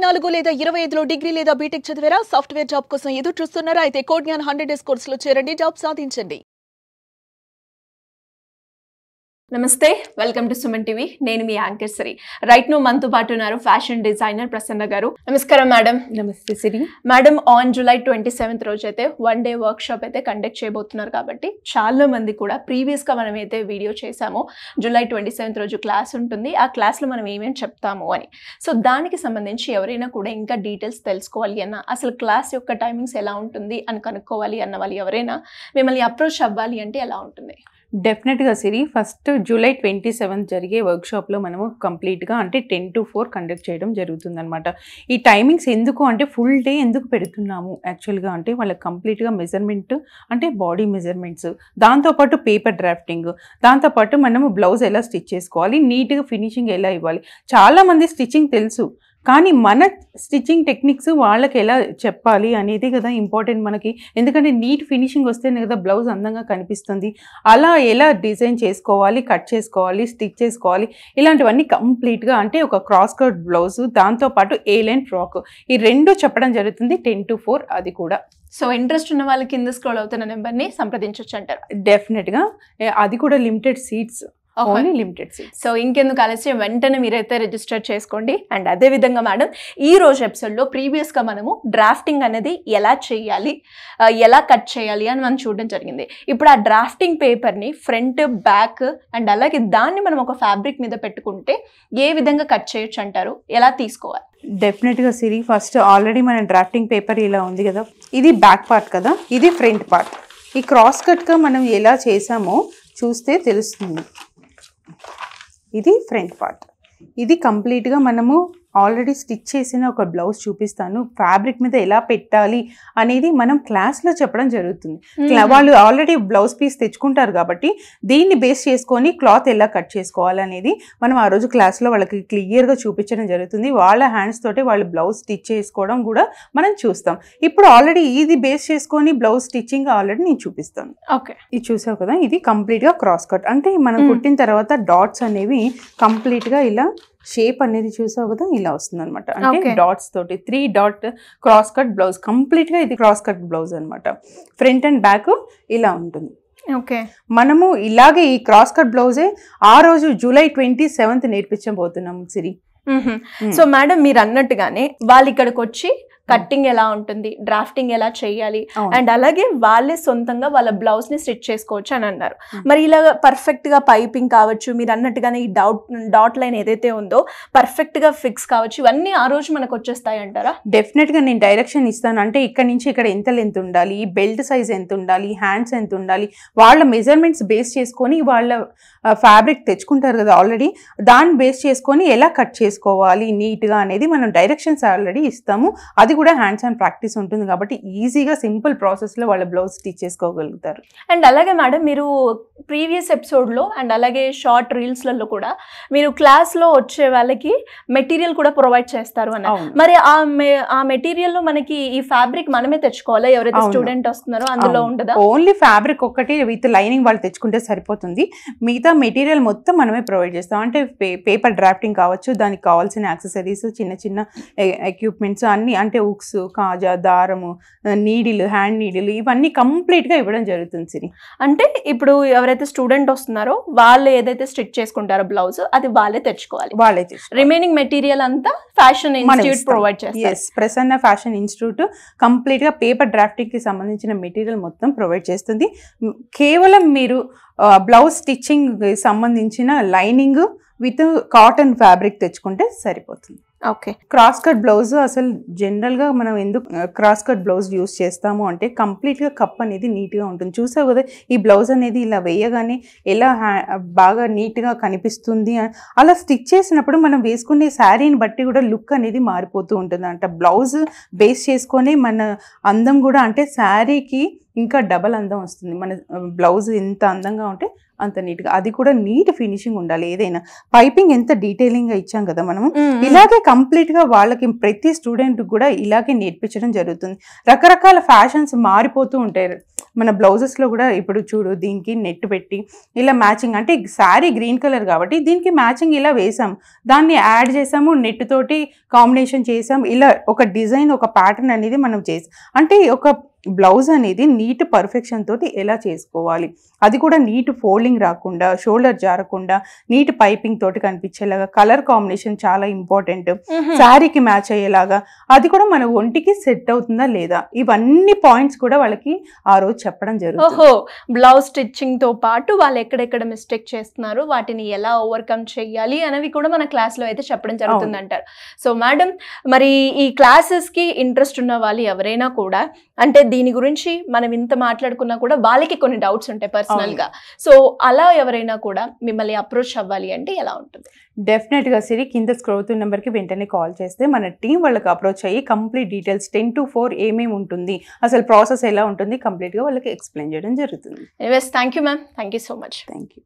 24 లేదా 25లో డిగ్రీ లేదా బీటెక్ చదివారా? సాఫ్ట్వేర్ జాబ్ కోసం ఎదురు చూస్తున్నారా? అయితే కోడ్ జ్ఞాన్ 100 డేస్ కోర్సులో చేరండి, జాబ్ సాధించండి. నమస్తే, వెల్కమ్ టు సుమన్ టీవీ. నేను మీ యాంకర్ శ్రీ. రైట్ నో మనతో పాటు ఉన్నారు ఫ్యాషన్ డిజైనర్ ప్రసన్న గారు. నమస్కారం మేడం. నమస్తే శ్రీ. మేడం, ఆన్ జూలై 27 రోజు అయితే 1 డే వర్క్ షాప్ అయితే కండక్ట్ చేయబోతున్నారు కాబట్టి చాలా మంది కూడా ప్రీవియస్ గా మనం అయితే వీడియో చేసామో జూలై 27 రోజు క్లాస్ ఉంటుంది, ఆ క్లాస్ లో మనం ఏమేమి చెప్తాము అని. సో దానికి సంబంధించి ఎవరైనా కూడా ఇంకా డీటెయిల్స్ తెలుసుకోవాలి అన్న, అసలు క్లాస్ యొక్క టైమింగ్స్ ఎలా ఉంటుంది అని కనుక్కోవాలి అన్న వాళ్ళు ఎవరైనా మిమ్మల్ని అప్రోచ్ అవ్వాలి అంటే ఎలా ఉంటుంది? డెఫినెట్గా సిరి, ఫస్ట్ జూలై 27 జరిగే వర్క్షాప్లో మనము కంప్లీట్గా అంటే 10 to 4 కండక్ట్ చేయడం జరుగుతుందన్నమాట. ఈ టైమింగ్స్ ఎందుకు అంటే ఫుల్ డే ఎందుకు పెడుతున్నాము యాక్చువల్గా అంటే వాళ్ళకి కంప్లీట్గా మెజర్మెంట్ అంటే బాడీ మెజర్మెంట్స్, దాంతోపాటు పేపర్ డ్రాఫ్టింగ్, దాంతోపాటు మనము బ్లౌజ్ ఎలా స్టిచ్ చేసుకోవాలి, నీట్గా ఫినిషింగ్ ఎలా ఇవ్వాలి. చాలామంది స్టిచ్చింగ్ తెలుసు కానీ మన స్టిచ్చింగ్ టెక్నిక్స్ వాళ్ళకి ఎలా చెప్పాలి అనేది కదా ఇంపార్టెంట్ మనకి. ఎందుకంటే నీట్ ఫినిషింగ్ వస్తేనే కదా బ్లౌజ్ అందంగా కనిపిస్తుంది. అలా ఎలా డిజైన్ చేసుకోవాలి, కట్ చేసుకోవాలి, స్టిచ్ చేసుకోవాలి, ఇలాంటివన్నీ కంప్లీట్గా అంటే ఒక క్రాస్ కట్ బ్లౌజ్, దాంతోపాటు ఏ లైన్ ఫ్రాక్, ఈ రెండు చెప్పడం జరుగుతుంది 10 to 4. అది కూడా సో ఇంట్రెస్ట్ ఉన్న వాళ్ళకి కింద స్క్రోల్ అవుతున్న నెంబర్ని సంప్రదించవచ్చు అంటారు. డెఫినెట్గా అది కూడా limited seats, only limited seats. So ఇంకెందుకు ఆలస్యం, వెంటనే మీరైతే రిజిస్టర్ చేసుకోండి. అండ్ అదే విధంగా మేడం, ఈ రోజు ఎపిసోడ్లో ప్రీవియస్గా మనము డ్రాఫ్టింగ్ అనేది ఎలా చేయాలి, ఎలా కట్ చేయాలి అని మనం చూడడం జరిగింది. ఇప్పుడు ఆ డ్రాఫ్టింగ్ పేపర్ని ఫ్రంట్, బ్యాక్ అండ్ అలాగే దాన్ని మనం ఒక ఫ్యాబ్రిక్ మీద పెట్టుకుంటే ఏ విధంగా కట్ చేయొచ్చు అంటారు, ఎలా తీసుకోవాలి? డెఫినెట్గా సిరి, ఫస్ట్ ఆల్రెడీ మన డ్రాఫ్టింగ్ పేపర్ ఇలా ఉంది కదా, ఇది బ్యాక్ పార్ట్ కదా, ఇది ఫ్రంట్ పార్ట్. ఈ క్రాస్ కట్గా మనం ఎలా చేసామో చూస్తే తెలుస్తుంది. ఇది ఫ్రంట్ పార్ట్. ఇది కంప్లీట్గా మనము ఆల్రెడీ స్టిచ్ చేసిన ఒక బ్లౌజ్ చూపిస్తాను. ఫ్యాబ్రిక్ మీద ఎలా పెట్టాలి అనేది మనం క్లాస్లో చెప్పడం జరుగుతుంది. వాళ్ళు ఆల్రెడీ బ్లౌజ్ పీస్ తెచ్చుకుంటారు కాబట్టి దీన్ని బేస్ చేసుకొని క్లాత్ ఎలా కట్ చేసుకోవాలి అనేది మనం ఆ రోజు క్లాస్లో వాళ్ళకి క్లియర్గా చూపించడం జరుగుతుంది. వాళ్ళ హ్యాండ్స్ తోటి వాళ్ళు బ్లౌజ్ స్టిచ్ చేసుకోవడం కూడా మనం చూస్తాం. ఇప్పుడు ఆల్రెడీ ఇది బేస్ చేసుకొని బ్లౌజ్ స్టిచ్చింగ్ ఆల్రెడీ నేను చూపిస్తాను. ఓకే, ఇది చూసావు కదా, ఇది కంప్లీట్గా క్రాస్ కట్. అంటే మనం కుట్టిన తర్వాత డాట్స్ అనేవి కంప్లీట్గా ఇలా షేప్ అనేది చూసావు కదా, ఇలా వస్తుంది అనమాట. అంటే డాట్స్ తోటి 3 dot cross cut blouse, complete గా ఇది క్రాస్ కట్ బ్లౌజ్ అనమాట. ఫ్రంట్ అండ్ బ్యాక్ ఇలా ఉంటుంది. ఓకే, మనము ఇలాగే ఈ క్రాస్ కట్ బ్లౌజే ఆ రోజు జూలై 27 నేర్పించబోతున్నాము సిరి. సో మేడం, మీరు అన్నట్టుగానే వాళ్ళు ఇక్కడికి వచ్చి కట్టింగ్ ఎలా ఉంటుంది, డ్రాఫ్టింగ్ ఎలా చేయాలి అండ్ అలాగే వాళ్ళే సొంతంగా వాళ్ళ బ్లౌజ్ ని స్టిచ్ చేసుకోవచ్చు అని అన్నారు. మరి ఇలా పర్ఫెక్ట్ గా పైపింగ్ కావచ్చు, మీరు అన్నట్టుగానే ఈ డాట్ లైన్ ఏదైతే ఉందో పర్ఫెక్ట్ గా ఫిక్స్ కావచ్చు, ఇవన్నీ ఆ రోజు మనకు వచ్చేస్తాయి అంటారా? డెఫినెట్ గా నేను డైరెక్షన్ ఇస్తాను. అంటే ఇక్కడ నుంచి ఇక్కడ ఎంత లెంత్ ఉండాలి, బెల్ట్ సైజ్ ఎంత ఉండాలి, హ్యాండ్స్ ఎంత ఉండాలి, వాళ్ళ మెజర్మెంట్స్ బేస్ చేసుకొని వాళ్ళ ఫ్యాబ్రిక్ తెచ్చుకుంటారు కదా ఆల్రెడీ, దాన్ని బేస్ చేసుకొని ఎలా కట్ చేసుకోవాలి నీట్గా అనేది మనం డైరెక్షన్స్ ఆల్రెడీ ఇస్తాము. అది కూడా హ్యాండ్స్ అండ్ ప్రాక్టీస్ ఉంటుంది కాబట్టి ఈజీగా సింపుల్ ప్రాసెస్లో వాళ్ళ బ్లౌజ్ స్టిచ్ చేసుకోగలుగుతారు. అండ్ అలాగే మేడం, మీరు ప్రీవియస్ ఎపిసోడ్లో అండ్ అలాగే షార్ట్ రీల్స్లలో కూడా మీరు క్లాస్లో వచ్చే వాళ్ళకి మెటీరియల్ కూడా ప్రొవైడ్ చేస్తారు అన్న. మరి ఆ మెటీరియల్లో మనకి ఈ ఫ్యాబ్రిక్ మనమే తెచ్చుకోవాలా? ఎవరైతే స్టూడెంట్ వస్తున్నారో అందులో ఉండదా? ఓన్లీ ఫ్యాబ్రిక్ ఒక్కటి విత్ లైనింగ్ వాళ్ళు తెచ్చుకుంటే సరిపోతుంది. మిగతా మెటీరియల్ మొత్తం మనమే ప్రొవైడ్ చేస్తాం. అంటే పేపర్ డ్రాఫ్టింగ్ కావచ్చు, దానికి కావాల్సిన యాక్సెసరీస్, చిన్న చిన్న ఎక్విప్మెంట్స్ అన్ని, అంటే ఉక్స్, కాజా, దారము, నీడిలు, హ్యాండ్ నీడిలు, ఇవన్నీ కంప్లీట్గా ఇవ్వడం జరుగుతుంది సిరి. అంటే ఇప్పుడు ఎవరైతే స్టూడెంట్ వస్తున్నారో వాళ్ళు ఏదైతే స్టిచ్ చేసుకుంటారో బ్లౌజ్ అది వాళ్ళే తెచ్చుకోవాలి. రిమైనింగ్ మెటీరియల్ అంతా ఫ్యాషన్ ఇన్స్టిట్యూట్ ప్రొవైడ్ చేస్తారు. ప్రసన్న ఫ్యాషన్ ఇన్స్టిట్యూట్ కంప్లీట్గా పేపర్ డ్రాఫ్టింగ్కి సంబంధించిన మెటీరియల్ మొత్తం ప్రొవైడ్ చేస్తుంది. కేవలం మీరు బ్లౌజ్ స్టిచ్చింగ్ సంబంధించిన లైనింగ్ విత్ కాటన్ ఫ్యాబ్రిక్ తెచ్చుకుంటే సరిపోతుంది. ఓకే, క్రాస్ కట్ బ్లౌజ్ అసలు జనరల్గా మనం ఎందుకు క్రాస్ కట్ బ్లౌజ్ యూస్ చేస్తాము అంటే కంప్లీట్గా కప్ అనేది నీట్గా ఉంటుంది. చూసావు కదా, ఈ బ్లౌజ్ అనేది ఇలా వేయగానే ఎలా బాగా నీట్గా కనిపిస్తుంది. అలా స్టిచ్ చేసినప్పుడు మనం వేసుకునే శారీని బట్టి కూడా లుక్ అనేది మారిపోతూ ఉంటుంది అంట. బ్లౌజ్ బేస్ చేసుకొని మన అందం కూడా, అంటే శారీకి ఇంకా డబల్ అందం వస్తుంది. మన బ్లౌజ్ ఎంత అందంగా ఉంటే అంత నీట్గా. అది కూడా నీట్ ఫినిషింగ్ ఉండాలి. ఏదైనా పైపింగ్ ఎంత డీటెయిలింగ్గా ఇచ్చాం కదా మనము, ఇలాగే కంప్లీట్గా వాళ్ళకి ప్రతి స్టూడెంట్ కూడా ఇలాగే నేర్పించడం జరుగుతుంది. రకరకాల ఫ్యాషన్స్ మారిపోతూ ఉంటాయి. మన బ్లౌజెస్లో కూడా ఇప్పుడు చూడు, దీనికి నెట్ పెట్టి ఇలా మ్యాచింగ్, అంటే శారీ గ్రీన్ కలర్ కాబట్టి దీనికి మ్యాచింగ్ ఇలా వేసాం, దాన్ని యాడ్ చేసాము, నెట్ తోటి కాంబినేషన్ చేసాం, ఇలా ఒక డిజైన్ ఒక ప్యాటర్న్ అనేది మనం చేసాం. అంటే ఒక బ్లౌజ్ అనేది నీట్ పర్ఫెక్షన్ తోటి ఎలా చేసుకోవాలి, అది కూడా నీట్ ఫోల్డింగ్ రాకుండా, షోల్డర్ జారకుండా, నీట్ పైపింగ్ తోటి కనిపించేలాగా, కలర్ కాంబినేషన్ చాలా ఇంపార్టెంట్, శారీకి మ్యాచ్ అయ్యేలాగా, అది కూడా మన ఒంటికి సెట్ అవుతుందా లేదా, ఇవన్నీ పాయింట్స్ కూడా వాళ్ళకి ఆ రోజు చెప్పడం జరుగుతుంది. బ్లౌజ్ స్టిచ్చింగ్ తో పాటు వాళ్ళు ఎక్కడెక్కడ మిస్టేక్ చేస్తున్నారు, వాటిని ఎలా ఓవర్కమ్ చేయాలి అనేవి కూడా మన క్లాస్ లో అయితే చెప్పడం జరుగుతుంది అంటారు. సో మేడం, మరి ఈ క్లాసెస్ కి ఇంట్రెస్ట్ ఉన్న వాళ్ళు ఎవరైనా కూడా, అంటే దీని గురించి మనం ఇంత మాట్లాడుకున్నా కూడా వాళ్ళకి కొన్ని డౌట్స్ ఉంటాయి పర్సనల్ గా, సో అలా ఎవరైనా కూడా మిమ్మల్ని అప్రోచ్ అవ్వాలి అంటే ఎలా ఉంటుంది? డెఫినెట్గా సిరి, కింద స్క్రోల్ అవుతున్న నెంబర్కి వెంటనే కాల్ చేస్తే మన టీం వాళ్ళకి అప్రోచ్ అయ్యి కంప్లీట్ డీటెయిల్స్ 10 to 4 ఏమేమి ఉంటుంది, అసలు ప్రాసెస్ ఎలా ఉంటుంది, కంప్లీట్గా వాళ్ళకి ఎక్స్ప్లెయిన్ చేయడం జరుగుతుంది. Anyways, thank you ma'am, thank you so much. Thank you.